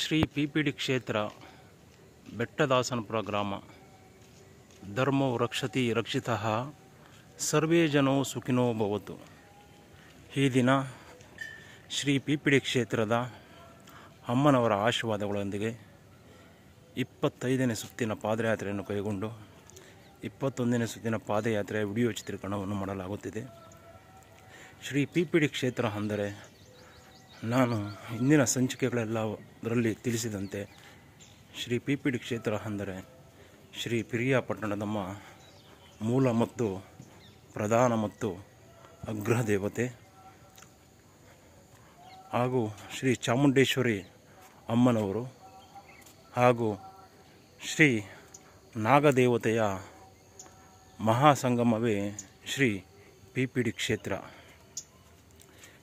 ಶ್ರೀ ಪಿಪಿಡಿ ಕ್ಷೇತ್ರ ಬೆಟ್ಟದಾಸನಪುರ ಗ್ರಾಮ. ಧರ್ಮೋ ರಕ್ಷತಿ ರಕ್ಷಿತಃ ಸರ್ವೇ ಜನೋ ಸುಖಿನೋ ಭವತು. ಈ ದಿನ ಶ್ರೀ ಪಿಪಿಡಿ ಕ್ಷೇತ್ರದ ಅಮ್ಮನವರ ಆಶೀರ್ವಾದಗಳೊಂದಿಗೆ 25ನೇ ಸುತ್ತಿನ ಪಾದಯಾತ್ರೆಯನ್ನು ಕೈಗೊಂಡು 21ನೇ ಸುತ್ತಿನ ಪಾದಯಾತ್ರೆಯ ವಿಡಿಯೋ ಚಿತ್ರೀಕರಣವನ್ನು ಮಾಡಲಾಗುತ್ತಿದೆ. ಶ್ರೀ ಪಿಪಿಡಿ ಕ್ಷೇತ್ರ ಅಂದರೆ ನಾನು ಇಂದಿನ ಸಂಚಿಕೆಗಳೆಲ್ಲದರಲ್ಲಿ ತಿಳಿಸಿದಂತೆ ಶ್ರೀ ಪಿಪಿಡಿ ಕ್ಷೇತ್ರ ಅಂದರೆ ಶ್ರೀ ಪಿರಿಯಾಪಟ್ಟಣದಮ್ಮ ಮೂಲ ಮತ್ತು ಪ್ರಧಾನ ಮತ್ತು ಅಗ್ರಹ ದೇವತೆ ಹಾಗೂ ಶ್ರೀ ಚಾಮುಂಡೇಶ್ವರಿ ಅಮ್ಮನವರು ಹಾಗೂ ಶ್ರೀ ನಾಗದೇವತೆಯ ಮಹಾಸಂಗಮವೇ ಶ್ರೀ ಪಿಪಿಡಿ ಕ್ಷೇತ್ರ.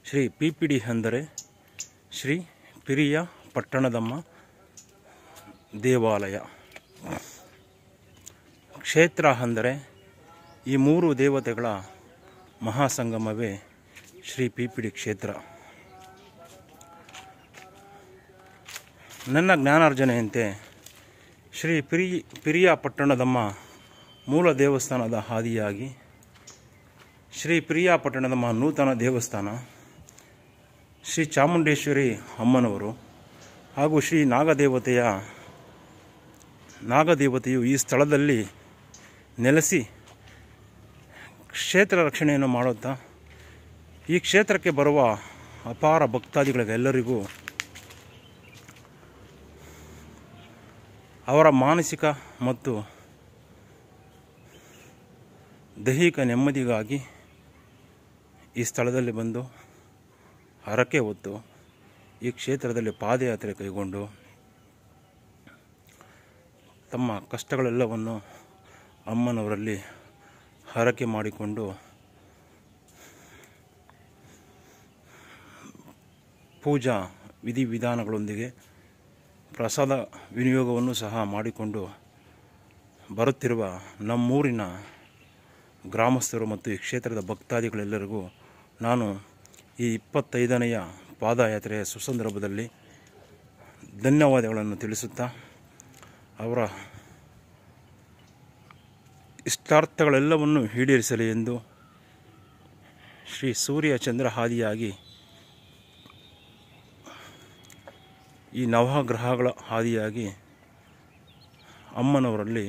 ಶ್ರೀ ಪಿಪಿಡಿ ಅಂದರೆ ಶ್ರೀ ಪಿರಿಯ ಪಟ್ಟಣದಮ್ಮ ದೇವಾಲಯ. ಕ್ಷೇತ್ರ ಅಂದರೆ ಈ ಮೂರು ದೇವತೆಗಳ ಮಹಾಸಂಗಮವೇ ಶ್ರೀ ಪಿಪಿಡಿ ಕ್ಷೇತ್ರ. ನನ್ನ ಜ್ಞಾನಾರ್ಜನೆಯಂತೆ ಶ್ರೀ ಪಿರಿಯ ಪಟ್ಟಣದಮ್ಮ ಮೂಲ ದೇವಸ್ಥಾನದ ಹಾದಿಯಾಗಿ ಶ್ರೀ ಪಿರಿಯಾಪಟ್ಟಣದಮ್ಮ ನೂತನ ದೇವಸ್ಥಾನ, ಶ್ರೀ ಚಾಮುಂಡೇಶ್ವರಿ ಅಮ್ಮನವರು ಹಾಗೂ ಶ್ರೀ ನಾಗದೇವತೆಯು ಈ ಸ್ಥಳದಲ್ಲಿ ನೆಲೆಸಿ ಕ್ಷೇತ್ರ ರಕ್ಷಣೆಯನ್ನು ಮಾಡುತ್ತಾ ಈ ಕ್ಷೇತ್ರಕ್ಕೆ ಬರುವ ಅಪಾರ ಭಕ್ತಾದಿಗಳಿಗೆಲ್ಲರಿಗೂ ಅವರ ಮಾನಸಿಕ ಮತ್ತು ದೈಹಿಕ ನೆಮ್ಮದಿಗಾಗಿ ಈ ಸ್ಥಳದಲ್ಲಿ ಬಂದು ಹರಕೆ ಹೊತ್ತು ಈ ಕ್ಷೇತ್ರದಲ್ಲಿ ಪಾದಯಾತ್ರೆ ಕೈಗೊಂಡು ತಮ್ಮ ಕಷ್ಟಗಳೆಲ್ಲವನ್ನು ಅಮ್ಮನವರಲ್ಲಿ ಹರಕೆ ಮಾಡಿಕೊಂಡು ಪೂಜಾ ವಿಧಿವಿಧಾನಗಳೊಂದಿಗೆ ಪ್ರಸಾದ ವಿನಿಯೋಗವನ್ನು ಸಹ ಮಾಡಿಕೊಂಡು ಬರುತ್ತಿರುವ ನಮ್ಮೂರಿನ ಗ್ರಾಮಸ್ಥರು ಮತ್ತು ಈ ಕ್ಷೇತ್ರದ ಭಕ್ತಾದಿಗಳೆಲ್ಲರಿಗೂ ನಾನು ಈ 25ನೇಯ ಪಾದಯಾತ್ರೆಯ ಸುಸಂದರ್ಭದಲ್ಲಿ ಧನ್ಯವಾದಗಳನ್ನು ತಿಳಿಸುತ್ತಾ ಅವರ ಇಷ್ಟಾರ್ಥಗಳೆಲ್ಲವನ್ನು ಈಡೇರಿಸಲಿ ಎಂದು ಶ್ರೀ ಸೂರ್ಯ ಚಂದ್ರ ಹಾದಿಯಾಗಿ ಈ ನವಗ್ರಹಗಳ ಹಾದಿಯಾಗಿ ಅಮ್ಮನವರಲ್ಲಿ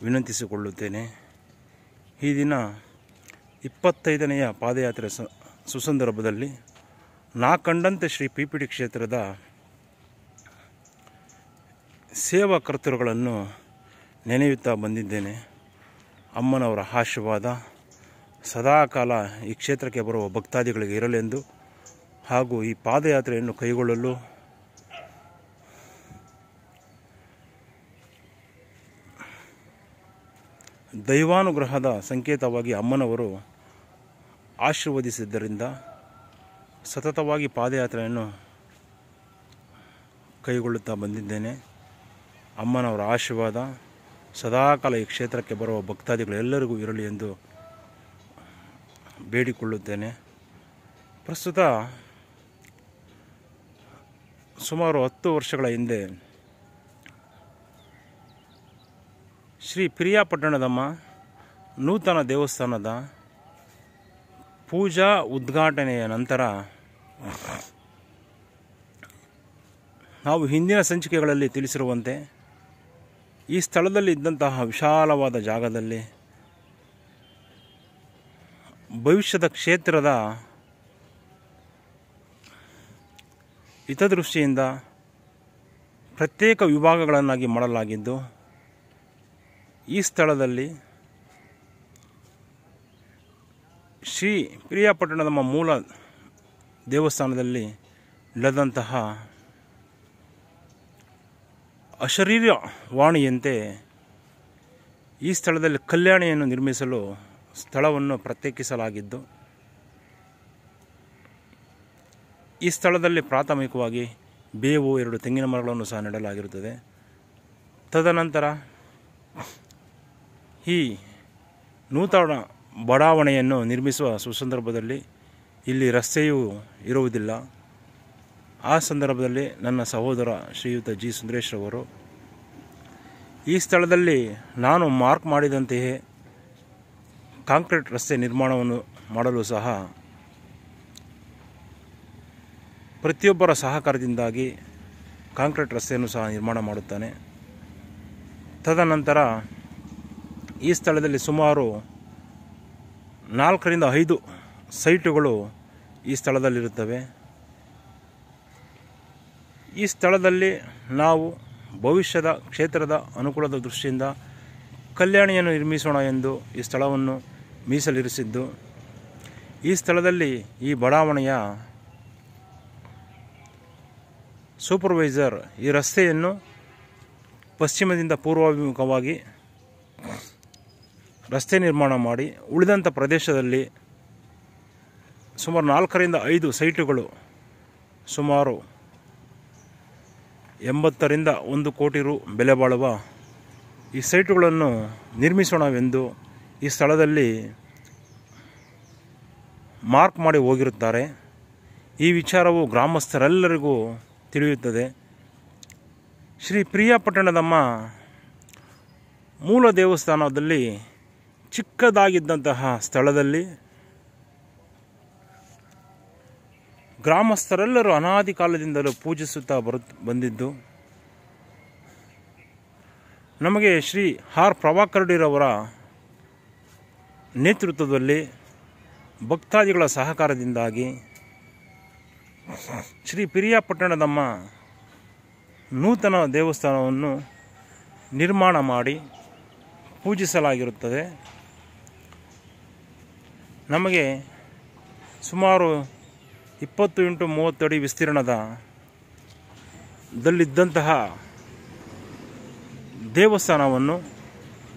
ವಿನಂತಿಸಿಕೊಳ್ಳುತ್ತೇನೆ. ಈ ದಿನ 25ನೇಯ ಪಾದಯಾತ್ರೆ ಸುಸಂದರ್ಭದಲ್ಲಿ ನಾ ಕಂಡಂತೆ ಶ್ರೀ ಪಿಪಿಡಿ ಕ್ಷೇತ್ರದ ಸೇವಾಕರ್ತರುಗಳನ್ನು ನೆನೆಯುತ್ತಾ ಬಂದಿದ್ದೇನೆ. ಅಮ್ಮನವರ ಆಶೀರ್ವಾದ ಸದಾಕಾಲ ಈ ಕ್ಷೇತ್ರಕ್ಕೆ ಬರುವ ಭಕ್ತಾದಿಗಳಿಗೆ ಇರಲೆಂದು ಹಾಗೂ ಈ ಪಾದಯಾತ್ರೆಯನ್ನು ಕೈಗೊಳ್ಳಲು ದೈವಾನುಗ್ರಹದ ಸಂಕೇತವಾಗಿ ಅಮ್ಮನವರು ಆಶೀರ್ವದಿಸಿದ್ದರಿಂದ ಸತತವಾಗಿ ಪಾದಯಾತ್ರೆಯನ್ನು ಕೈಗೊಳ್ಳುತ್ತಾ ಬಂದಿದ್ದೇನೆ. ಅಮ್ಮನವರ ಆಶೀರ್ವಾದ ಸದಾಕಾಲ ಈ ಕ್ಷೇತ್ರಕ್ಕೆ ಬರುವ ಭಕ್ತಾದಿಗಳೆಲ್ಲರಿಗೂ ಇರಲಿ ಎಂದು ಬೇಡಿಕೊಳ್ಳುತ್ತೇನೆ. ಪ್ರಸ್ತುತ ಸುಮಾರು 10 ವರ್ಷಗಳ ಹಿಂದೆ ಶ್ರೀ ಪಿರಿಯಾಪಟ್ಟಣದಮ್ಮ ನೂತನ ದೇವಸ್ಥಾನದ ಪೂಜಾ ಉದ್ಘಾಟನೆಯ ನಂತರ ನಾವು ಹಿಂದಿನ ಸಂಚಿಕೆಗಳಲ್ಲಿ ತಿಳಿಸಿರುವಂತೆ ಈ ಸ್ಥಳದಲ್ಲಿ ಇದ್ದಂತಹ ವಿಶಾಲವಾದ ಜಾಗದಲ್ಲಿ ಭವಿಷ್ಯದ ಕ್ಷೇತ್ರದ ಹಿತದೃಷ್ಟಿಯಿಂದ ಪ್ರತ್ಯೇಕ ವಿಭಾಗಗಳನ್ನಾಗಿ ಮಾಡಲಾಗಿದ್ದು ಈ ಸ್ಥಳದಲ್ಲಿ ಶ್ರೀ ಪಿರಿಯಾಪಟ್ಟಣದಮ್ಮ ಮೂಲ ದೇವಸ್ಥಾನದಲ್ಲಿ ನಡೆದಂತಹ ಅಶರೀರ ವಾಣಿಯಂತೆ ಈ ಸ್ಥಳದಲ್ಲಿ ಕಲ್ಯಾಣಿಯನ್ನು ನಿರ್ಮಿಸಲು ಸ್ಥಳವನ್ನು ಪ್ರತ್ಯೇಕಿಸಲಾಗಿದ್ದು ಈ ಸ್ಥಳದಲ್ಲಿ ಪ್ರಾಥಮಿಕವಾಗಿ ಬೇವು 2 ತೆಂಗಿನ ಮರಗಳನ್ನು ಸಹ ನೆಡಲಾಗಿರುತ್ತದೆ. ತದನಂತರ ಈ ನೂತನ ಬಡಾವಣೆಯನ್ನು ನಿರ್ಮಿಸುವ ಸುಸಂದರ್ಭದಲ್ಲಿ ಇಲ್ಲಿ ರಸ್ತೆಯೂ ಇರುವುದಿಲ್ಲ ಆ ಸಂದರ್ಭದಲ್ಲಿ ನನ್ನ ಸಹೋದರ ಶ್ರೀಯುತ ಜಿ ಸುಂದರೇಶ್ ಅವರು ಈ ಸ್ಥಳದಲ್ಲಿ ನಾನು ಮಾರ್ಕ್ ಮಾಡಿದಂತೆಯೇ ಕಾಂಕ್ರೀಟ್ ರಸ್ತೆ ನಿರ್ಮಾಣವನ್ನು ಮಾಡಲು ಸಹ ಪ್ರತಿಯೊಬ್ಬರ ಸಹಕಾರದಿಂದಾಗಿ ಕಾಂಕ್ರೀಟ್ ರಸ್ತೆಯನ್ನು ಸಹ ನಿರ್ಮಾಣ ಮಾಡುತ್ತಾನೆ. ತದನಂತರ ಈ ಸ್ಥಳದಲ್ಲಿ ಸುಮಾರು 4 ರಿಂದ 5 ಸೈಟುಗಳು ಈ ಸ್ಥಳದಲ್ಲಿರುತ್ತವೆ. ಈ ಸ್ಥಳದಲ್ಲಿ ನಾವು ಭವಿಷ್ಯದ ಕ್ಷೇತ್ರದ ಅನುಕೂಲದ ದೃಷ್ಟಿಯಿಂದ ಕಲ್ಯಾಣಿಯನ್ನು ನಿರ್ಮಿಸೋಣ ಎಂದು ಈ ಸ್ಥಳವನ್ನು ಮೀಸಲಿರಿಸಿದ್ದು, ಈ ಸ್ಥಳದಲ್ಲಿ ಈ ಬಡಾವಣೆಯ ಸೂಪರ್ವೈಸರ್ ಈ ರಸ್ತೆಯನ್ನು ಪಶ್ಚಿಮದಿಂದ ಪೂರ್ವಾಭಿಮುಖವಾಗಿ ರಸ್ತೆ ನಿರ್ಮಾಣ ಮಾಡಿ ಉಳಿದಂಥ ಪ್ರದೇಶದಲ್ಲಿ ಸುಮಾರು 4 ರಿಂದ 5 ಸೈಟುಗಳು ಸುಮಾರು 80 ರಿಂದ 1 ಕೋಟಿ ರು ಬೆಲೆ ಬಾಳುವ ಈ ಸೈಟುಗಳನ್ನು ನಿರ್ಮಿಸೋಣವೆಂದು ಈ ಸ್ಥಳದಲ್ಲಿ ಮಾರ್ಕ್ ಮಾಡಿ ಹೋಗಿರುತ್ತಾರೆ. ಈ ವಿಚಾರವು ಗ್ರಾಮಸ್ಥರೆಲ್ಲರಿಗೂ ತಿಳಿಯುತ್ತದೆ. ಶ್ರೀ ಪ್ರಿಯಾಪಟ್ಟಣದಮ್ಮ ಮೂಲ ದೇವಸ್ಥಾನದಲ್ಲಿ ಚಿಕ್ಕದಾಗಿದ್ದಂತಹ ಸ್ಥಳದಲ್ಲಿ ಗ್ರಾಮಸ್ಥರೆಲ್ಲರೂ ಅನಾದಿ ಕಾಲದಿಂದಲೂ ಪೂಜಿಸುತ್ತಾ ಬಂದಿದ್ದು, ನಮಗೆ ಶ್ರೀ ಆರ್ ಪ್ರಭಾಕರಡಿರವರ ನೇತೃತ್ವದಲ್ಲಿ ಭಕ್ತಾದಿಗಳ ಸಹಕಾರದಿಂದಾಗಿ ಶ್ರೀ ಪ್ರಿಯಾಪಟ್ಟಣದಮ್ಮ ನೂತನ ದೇವಸ್ಥಾನವನ್ನು ನಿರ್ಮಾಣ ಮಾಡಿ ಪೂಜಿಸಲಾಗಿರುತ್ತದೆ. ನಮಗೆ ಸುಮಾರು 20 × 30 ಅಡಿ ವಿಸ್ತೀರ್ಣದಲ್ಲಿದ್ದಂತಹ ದೇವಸ್ಥಾನವನ್ನು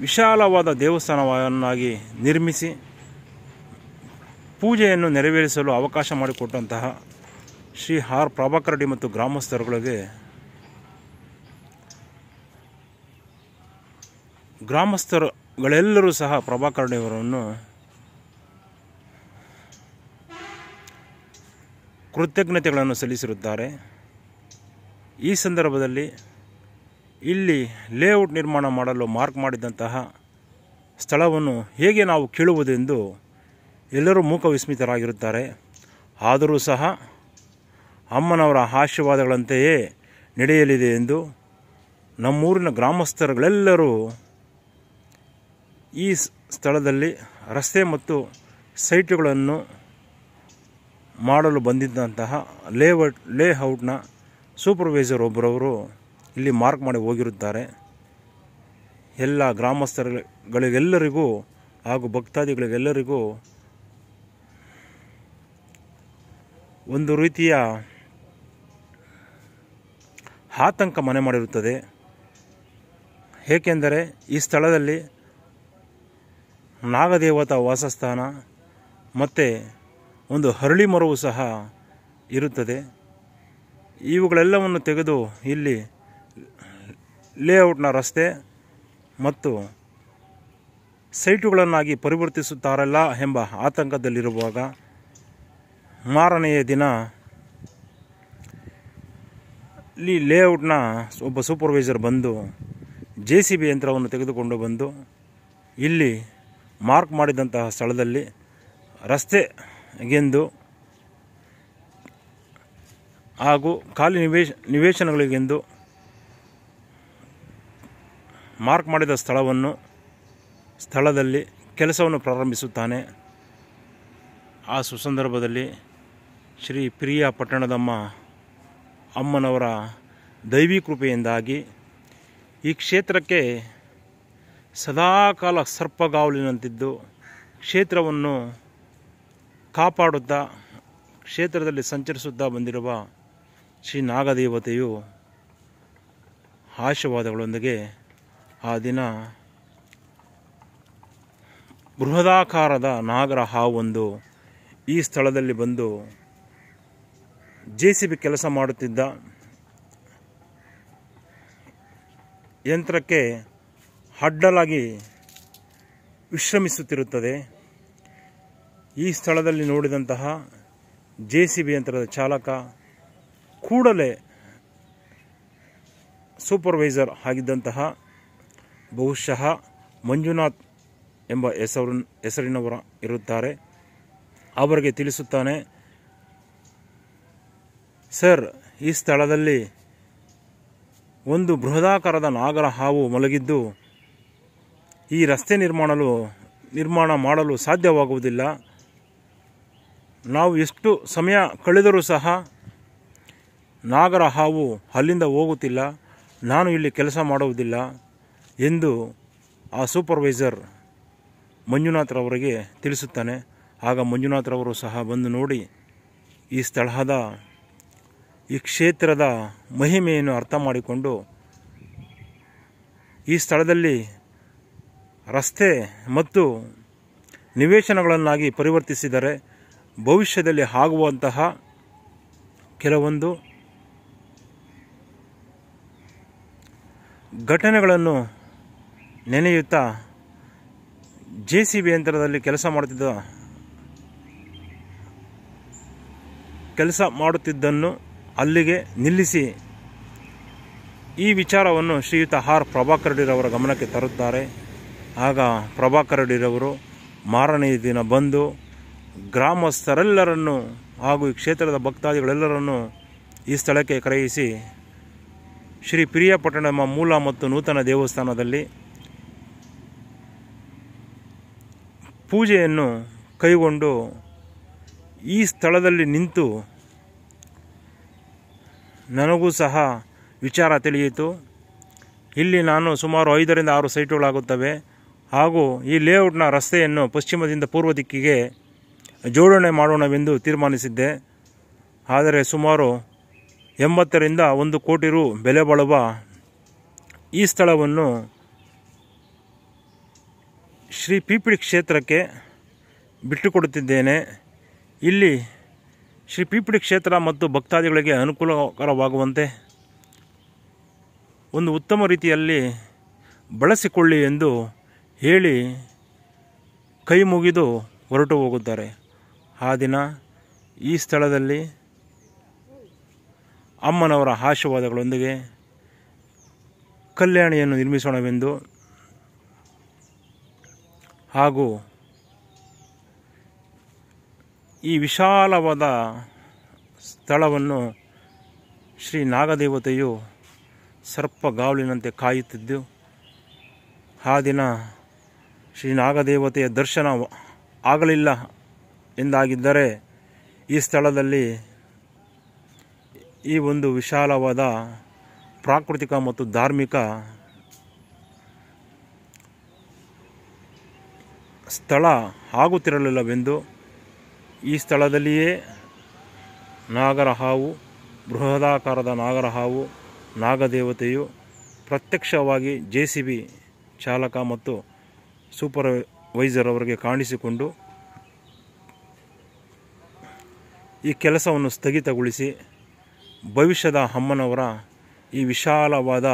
ವಿಶಾಲವಾದ ದೇವಸ್ಥಾನವನ್ನಾಗಿ ನಿರ್ಮಿಸಿ ಪೂಜೆಯನ್ನು ನೆರವೇರಿಸಲು ಅವಕಾಶ ಮಾಡಿಕೊಟ್ಟಂತಹ ಶ್ರೀ ಆರ್ ಪ್ರಭಾಕರಡಿ ಮತ್ತು ಗ್ರಾಮಸ್ಥರುಗಳಿಗೆ ಗ್ರಾಮಸ್ಥರುಗಳೆಲ್ಲರೂ ಸಹ ಪ್ರಭಾಕರಡಿಯವರನ್ನು ಕೃತಜ್ಞತೆಗಳನ್ನು ಸಲ್ಲಿಸಿರುತ್ತಾರೆ. ಈ ಸಂದರ್ಭದಲ್ಲಿ ಇಲ್ಲಿ ಲೇಔಟ್ ನಿರ್ಮಾಣ ಮಾಡಲು ಮಾರ್ಕ್ ಮಾಡಿದಂತಹ ಸ್ಥಳವನ್ನು ಹೇಗೆ ನಾವು ಕೇಳುವುದೆಂದು ಎಲ್ಲರೂ ಮೂಕ ವಿಸ್ಮಿತರಾಗಿರುತ್ತಾರೆ. ಆದರೂ ಸಹ ಅಮ್ಮನವರ ಆಶೀರ್ವಾದಗಳಂತೆಯೇ ನಡೆಯಲಿದೆ ಎಂದು ನಮ್ಮೂರಿನ ಗ್ರಾಮಸ್ಥರುಗಳೆಲ್ಲರೂ ಈ ಸ್ಥಳದಲ್ಲಿ ರಸ್ತೆ ಮತ್ತು ಸೈಟುಗಳನ್ನು ಮಾಡಲು ಬಂದಿದ್ದಂತಹ ಲೇಔಟ್ನ ಸೂಪರ್ವೈಸರ್ ಒಬ್ಬರವರು ಇಲ್ಲಿ ಮಾರ್ಕ್ ಮಾಡಿ ಹೋಗಿರುತ್ತಾರೆ. ಎಲ್ಲ ಗ್ರಾಮಸ್ಥರುಗಳಿಗೆಲ್ಲರಿಗೂ ಹಾಗೂ ಭಕ್ತಾದಿಗಳಿಗೆಲ್ಲರಿಗೂ ಒಂದು ರೀತಿಯ ಆತಂಕ ಮನೆ ಮಾಡಿರುತ್ತದೆ. ಏಕೆಂದರೆ ಈ ಸ್ಥಳದಲ್ಲಿ ನಾಗದೇವತಾ ವಾಸಸ್ಥಾನ ಮತ್ತು ಒಂದು ಹರಳಿ ಮರವು ಸಹ ಇರುತ್ತದೆ. ಇವುಗಳೆಲ್ಲವನ್ನು ತೆಗೆದು ಇಲ್ಲಿ ಲೇಔಟ್ನ ರಸ್ತೆ ಮತ್ತು ಸೈಟುಗಳನ್ನಾಗಿ ಪರಿವರ್ತಿಸುತ್ತಾರಲ್ಲ ಎಂಬ ಆತಂಕದಲ್ಲಿರುವಾಗ ಮಾರನೆಯ ದಿನ ಇಲ್ಲಿ ಲೇಔಟ್ನ ಒಬ್ಬ ಸೂಪರ್ವೈಸರ್ ಬಂದು JCB ಯಂತ್ರವನ್ನು ತೆಗೆದುಕೊಂಡು ಬಂದು ಇಲ್ಲಿ ಮಾರ್ಕ್ ಮಾಡಿದಂತಹ ಸ್ಥಳದಲ್ಲಿ ರಸ್ತೆಗೆಂದು ಹಾಗೂ ಖಾಲಿ ನಿವೇಶನಗಳಿಗೆಂದು ಮಾರ್ಕ್ ಮಾಡಿದ ಸ್ಥಳದಲ್ಲಿ ಕೆಲಸವನ್ನು ಪ್ರಾರಂಭಿಸುತ್ತಾನೆ. ಆ ಸುಸಂದರ್ಭದಲ್ಲಿ ಶ್ರೀ ಪ್ರಿಯಾಪಟ್ಟಣದಮ್ಮ ಅಮ್ಮನವರ ದೈವಿ ಕೃಪೆಯಿಂದಾಗಿ ಈ ಕ್ಷೇತ್ರಕ್ಕೆ ಸದಾಕಾಲ ಸರ್ಪಗಾವಲಿನಂತಿದ್ದು ಕ್ಷೇತ್ರವನ್ನು ಕಾಪಾಡುತ್ತಾ ಕ್ಷೇತ್ರದಲ್ಲಿ ಸಂಚರಿಸುತ್ತಾ ಬಂದಿರುವ ಶ್ರೀ ನಾಗದೇವತೆಯು ಆಶೀರ್ವಾದಗಳೊಂದಿಗೆ ಆ ದಿನ ಬೃಹದಾಕಾರದ ನಾಗರ ಹಾವೊಂದು ಈ ಸ್ಥಳದಲ್ಲಿ ಬಂದು JCB ಕೆಲಸ ಮಾಡುತ್ತಿದ್ದ ಯಂತ್ರಕ್ಕೆ ಅಡ್ಡಲಾಗಿ ವಿಶ್ರಮಿಸುತ್ತಿರುತ್ತದೆ. ಈ ಸ್ಥಳದಲ್ಲಿ ನೋಡಿದಂತಹ JCB ಯಂತ್ರದ ಚಾಲಕ ಕೂಡಲೇ ಸೂಪರ್ವೈಸರ್ ಆಗಿದ್ದಂತಹ ಬಹುಶಃ ಮಂಜುನಾಥ್ ಎಂಬ ಹೆಸರಿನವರು ಇರುತ್ತಾರೆ. ಅವರಿಗೆ ತಿಳಿಸುತ್ತಾನೆ, ಸರ್, ಈ ಸ್ಥಳದಲ್ಲಿ ಒಂದು ಬೃಹದಾಕಾರದ ನಾಗರ ಹಾವು ಮಲಗಿದ್ದು ಈ ರಸ್ತೆ ನಿರ್ಮಾಣ ಮಾಡಲು ಸಾಧ್ಯವಾಗುವುದಿಲ್ಲ. ನಾವು ಎಷ್ಟು ಸಮಯ ಕಳೆದರೂ ಸಹ ನಾಗರ ಹಾವು ಅಲ್ಲಿಂದ ಹೋಗುತ್ತಿಲ್ಲ. ನಾನು ಇಲ್ಲಿ ಕೆಲಸ ಮಾಡುವುದಿಲ್ಲ ಎಂದು ಆ ಸೂಪರ್ವೈಸರ್ ಮಂಜುನಾಥ್ರವರಿಗೆ ತಿಳಿಸುತ್ತಾನೆ. ಆಗ ಮಂಜುನಾಥ್ರವರು ಸಹ ಬಂದು ನೋಡಿ ಈ ಕ್ಷೇತ್ರದ ಮಹಿಮೆಯನ್ನು ಅರ್ಥ ಮಾಡಿಕೊಂಡು ಈ ಸ್ಥಳದಲ್ಲಿ ರಸ್ತೆ ಮತ್ತು ನಿವೇಶನಗಳನ್ನಾಗಿ ಪರಿವರ್ತಿಸಿದರೆ ಭವಿಷ್ಯದಲ್ಲಿ ಆಗುವಂತಹ ಕೆಲವೊಂದು ಘಟನೆಗಳನ್ನು ನೆನೆಯುತ್ತಾ JCB ಯಂತ್ರದಲ್ಲಿ ಕೆಲಸ ಮಾಡುತ್ತಿದ್ದನ್ನು ಅಲ್ಲಿಗೆ ನಿಲ್ಲಿಸಿ ಈ ವಿಚಾರವನ್ನು ಶ್ರೀಯುತ ಆರ್ ಪ್ರಭಾಕರ್ ರೆಡ್ಡಿರವರ ಗಮನಕ್ಕೆ ತರುತ್ತಾರೆ. ಆಗ ಪ್ರಭಾಕರ್ ರೆಡ್ಡಿರವರು ಮಾರನೆಯ ದಿನ ಬಂದು ಗ್ರಾಮಸ್ಥರೆಲ್ಲರನ್ನು ಹಾಗೂ ಈ ಕ್ಷೇತ್ರದ ಭಕ್ತಾದಿಗಳೆಲ್ಲರನ್ನು ಈ ಸ್ಥಳಕ್ಕೆ ಕರೆಯಿಸಿ ಶ್ರೀ ಪಿರಿಯಾಪಟ್ಟಣ ಮೂಲ ಮತ್ತು ನೂತನ ದೇವಸ್ಥಾನದಲ್ಲಿ ಪೂಜೆಯನ್ನು ಕೈಗೊಂಡು ಈ ಸ್ಥಳದಲ್ಲಿ ನಿಂತು ನನಗೂ ಸಹ ವಿಚಾರ ತಿಳಿಯಿತು. ಇಲ್ಲಿ ನಾನು ಸುಮಾರು 5 ರಿಂದ 6 ಸೈಟುಗಳಾಗುತ್ತವೆ ಹಾಗೂ ಈ ಲೇಔಟ್ನ ರಸ್ತೆಯನ್ನು ಪಶ್ಚಿಮದಿಂದ ಪೂರ್ವ ದಿಕ್ಕಿಗೆ ಜೋಡಣೆ ಮಾಡೋಣವೆಂದು ತೀರ್ಮಾನಿಸಿದ್ದೆ. ಆದರೆ ಸುಮಾರು 80 ರಿಂದ 1 ಕೋಟಿ ರು ಬೆಲೆ ಬಾಳುವ ಈ ಸ್ಥಳವನ್ನು ಶ್ರೀ ಪಿಪಿಡಿ ಕ್ಷೇತ್ರಕ್ಕೆ ಬಿಟ್ಟುಕೊಡುತ್ತಿದ್ದೇನೆ. ಇಲ್ಲಿ ಶ್ರೀ ಪಿಪಿಡಿ ಕ್ಷೇತ್ರ ಮತ್ತು ಭಕ್ತಾದಿಗಳಿಗೆ ಅನುಕೂಲಕರವಾಗುವಂತೆ ಒಂದು ಉತ್ತಮ ರೀತಿಯಲ್ಲಿ ಬಳಸಿಕೊಳ್ಳಿ ಎಂದು ಹೇಳಿ ಕೈ ಮುಗಿದು ಹೊರಟು ಹೋಗುತ್ತಾರೆ. ಆ ದಿನ ಈ ಸ್ಥಳದಲ್ಲಿ ಅಮ್ಮನವರ ಆಶೀರ್ವಾದಗಳೊಂದಿಗೆ ಕಲ್ಯಾಣಿಯನ್ನು ನಿರ್ಮಿಸೋಣವೆಂದು ಹಾಗೂ ಈ ವಿಶಾಲವಾದ ಸ್ಥಳವನ್ನು ಶ್ರೀ ನಾಗದೇವತೆಯು ಸರ್ಪಗಾವಲಿನಂತೆ ಕಾಯುತ್ತಿದ್ದು, ಆ ದಿನ ಶ್ರೀ ನಾಗದೇವತೆಯ ದರ್ಶನ ಆಗಲಿಲ್ಲ ಎಂದಾಗಿದ್ದರೆ ಈ ಸ್ಥಳದಲ್ಲಿ ಈ ಒಂದು ವಿಶಾಲವಾದ ಪ್ರಾಕೃತಿಕ ಮತ್ತು ಧಾರ್ಮಿಕ ಸ್ಥಳ ಆಗುತ್ತಿರಲಿಲ್ಲವೆಂದು ಈ ಸ್ಥಳದಲ್ಲಿಯೇ ನಾಗರ ಹಾವು, ಬೃಹದಾಕಾರದ ನಾಗರ ಹಾವು, ನಾಗದೇವತೆಯು ಪ್ರತ್ಯಕ್ಷವಾಗಿ JCB ಚಾಲಕ ಮತ್ತು ಸೂಪರ್ವೈಸರ್ ಅವರಿಗೆ ಕಾಣಿಸಿಕೊಂಡು ಈ ಕೆಲಸವನ್ನು ಸ್ಥಗಿತಗೊಳಿಸಿ ಭವಿಷ್ಯದ ಅಮ್ಮನವರ ಈ ವಿಶಾಲವಾದ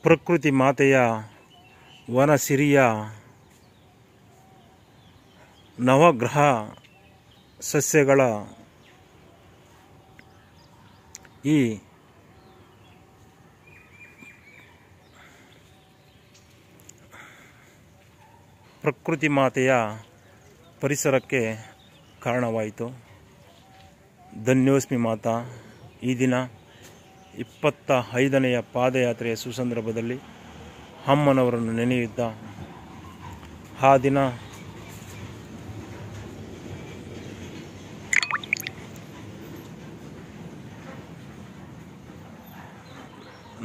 ಪ್ರಕೃತಿ ಮಾತೆಯ ವನಸಿರಿಯ ನವಗ್ರಹ ಸಸ್ಯಗಳ ಈ ಪ್ರಕೃತಿ ಮಾತೆಯ ಪರಿಸರಕ್ಕೆ ಕಾರಣವಾಯಿತು. ಧನ್ಯೋಸ್ಮಿ ಮಾತಾ. ಈ ದಿನ 25ನೆಯ ಪಾದಯಾತ್ರೆಯ ಸುಸಂದರ್ಭದಲ್ಲಿ ಅಮ್ಮನವರನ್ನು ನೆನೆಯುತ್ತಾ ಆ ದಿನ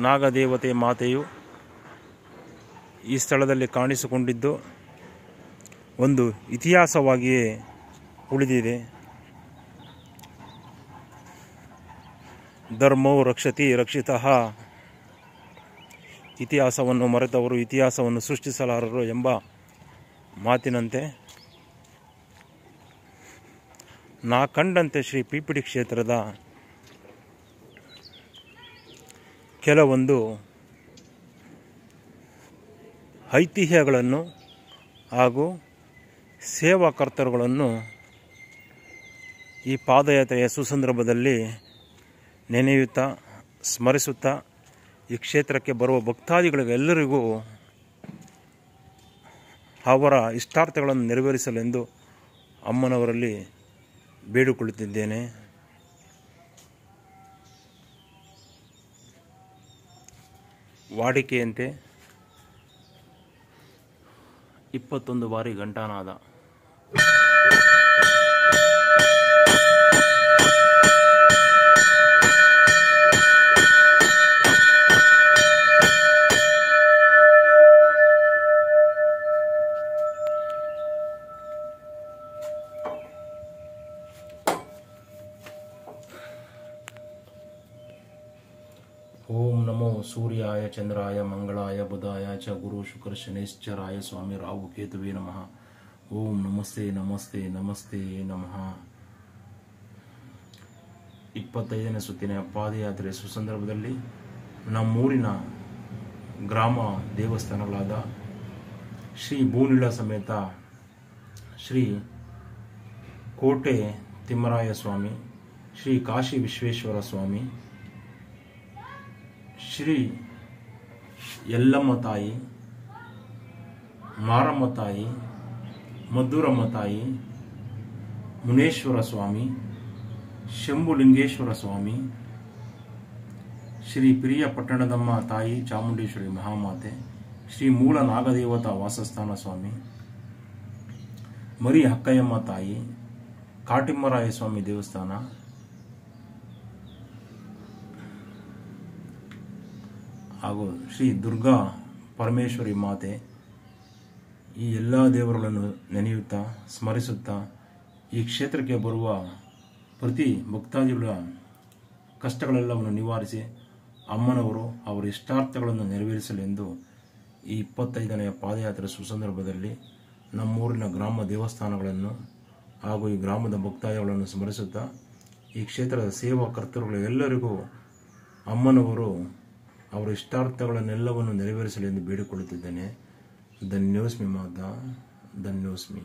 ನಾಗದೇವತೆ ಮಾತೆಯು ಈ ಸ್ಥಳದಲ್ಲಿ ಕಾಣಿಸಿಕೊಂಡಿದ್ದು ಒಂದು ಇತಿಹಾಸವಾಗಿಯೇ ಉಳಿದಿದೆ. ಧರ್ಮವು ರಕ್ಷತಿ ರಕ್ಷಿತಃ. ಇತಿಹಾಸವನ್ನು ಮರೆತವರು ಇತಿಹಾಸವನ್ನು ಸೃಷ್ಟಿಸಲಾರರು ಎಂಬ ಮಾತಿನಂತೆ ನಾ ಕಂಡಂತೆ ಶ್ರೀ ಪಿಪಿಡಿ ಕ್ಷೇತ್ರದ ಕೆಲವೊಂದು ಐತಿಹ್ಯಗಳನ್ನು ಹಾಗೂ ಸೇವಾಕರ್ತರುಗಳನ್ನು ಈ ಪಾದಯಾತ್ರೆಯ ಸುಸಂದರ್ಭದಲ್ಲಿ ನೆನೆಯುತ್ತಾ ಸ್ಮರಿಸುತ್ತಾ ಈ ಕ್ಷೇತ್ರಕ್ಕೆ ಬರುವ ಭಕ್ತಾದಿಗಳಿಗೆಲ್ಲರಿಗೂ ಅವರ ಇಷ್ಟಾರ್ಥಗಳನ್ನು ನೆರವೇರಿಸಲೆಂದು ಅಮ್ಮನವರಲ್ಲಿ ಬೇಡಿಕೊಳ್ಳುತ್ತಿದ್ದೇನೆ. ವಾಡಿಕೆಯಂತೆ 21 ಬಾರಿ ಘಂಟಾನಾದ. ಓಂ ನಮೋ ಸೂರ್ಯಾಯ ಚಂದ್ರಾಯ ಮಂಗಳಾಯ ಬುಧಾಯ ಚ ಗುರು ಶುಕ್ರ ಶನೇಶ್ಚರಾಯ ಸ್ವಾಮಿ ರಾಹು ಕೇತುವೇ ನಮಃ. ಓಂ ನಮಸ್ತೆ ನಮಸ್ತೆ ನಮಸ್ತೆ ನಮಃ. 25ನೇ ಸುತ್ತಿನ ಪಾದಯಾತ್ರೆ ಸುಸಂದರ್ಭದಲ್ಲಿ ನಮ್ಮೂರಿನ ಗ್ರಾಮ ದೇವಸ್ಥಾನಗಳಾದ ಶ್ರೀ ಭೂನಿಳ ಸಮೇತ ಶ್ರೀ ಕೋಟೆ ತಿಮ್ಮರಾಯ ಸ್ವಾಮಿ, ಶ್ರೀ ಕಾಶಿ ವಿಶ್ವೇಶ್ವರ ಸ್ವಾಮಿ, ಶ್ರೀ ಯಲ್ಲಮ್ಮ ತಾಯಿ, ಮಾರಮ್ಮ ತಾಯಿ, ಮದ್ದೂರಮ್ಮ ತಾಯಿ, ಮುನೇಶ್ವರ ಸ್ವಾಮಿ, ಶಂಭುಲಿಂಗೇಶ್ವರ ಸ್ವಾಮಿ, ಶ್ರೀ ಪ್ರಿಯ ಪಟ್ಟಣದಮ್ಮ ತಾಯಿ ಚಾಮುಂಡೇಶ್ವರಿ ಮಹಾಮಾತೆ, ಶ್ರೀ ಮೂಲ ನಾಗದೇವತಾ ವಾಸಸ್ಥಾನ ಸ್ವಾಮಿ, ಮರಿ ಹಕ್ಕಯ್ಯಮ್ಮ ತಾಯಿ, ಕಾಟಿಮ್ಮರಾಯ ಸ್ವಾಮಿ ದೇವಸ್ಥಾನ, ಹಾಗೂ ಶ್ರೀ ದುರ್ಗಾ ಪರಮೇಶ್ವರಿ ಮಾತೆ, ಈ ಎಲ್ಲ ದೇವರುಗಳನ್ನು ನೆನೆಯುತ್ತಾ ಸ್ಮರಿಸುತ್ತಾ ಈ ಕ್ಷೇತ್ರಕ್ಕೆ ಬರುವ ಪ್ರತಿ ಭಕ್ತಾದಿಗಳ ಕಷ್ಟಗಳೆಲ್ಲವನ್ನು ನಿವಾರಿಸಿ ಅಮ್ಮನವರು ಅವರ ಇಷ್ಟಾರ್ಥಗಳನ್ನು ನೆರವೇರಿಸಲೆಂದು ಈ 25ನೇ ಪಾದಯಾತ್ರೆ ಸುಸಂದರ್ಭದಲ್ಲಿ ನಮ್ಮೂರಿನ ಗ್ರಾಮ ದೇವಸ್ಥಾನಗಳನ್ನು ಹಾಗೂ ಈ ಗ್ರಾಮದ ಭಕ್ತಾದಿಗಳನ್ನು ಸ್ಮರಿಸುತ್ತಾ ಈ ಕ್ಷೇತ್ರದ ಸೇವಾ ಕರ್ತೃಗಳೆಲ್ಲರಿಗೂ ಅಮ್ಮನವರು ಅವರ ಇಷ್ಟಾರ್ಥಗಳನ್ನೆಲ್ಲವನ್ನು ನೆರವೇರಿಸಲೆಂದು ಬೇಡಿಕೊಳ್ಳುತ್ತಿದ್ದೇನೆ. ಧನ್ಯೋಸ್ಮಿ ಮಾತಾ, ಧನ್ಯೋಸ್ಮಿ.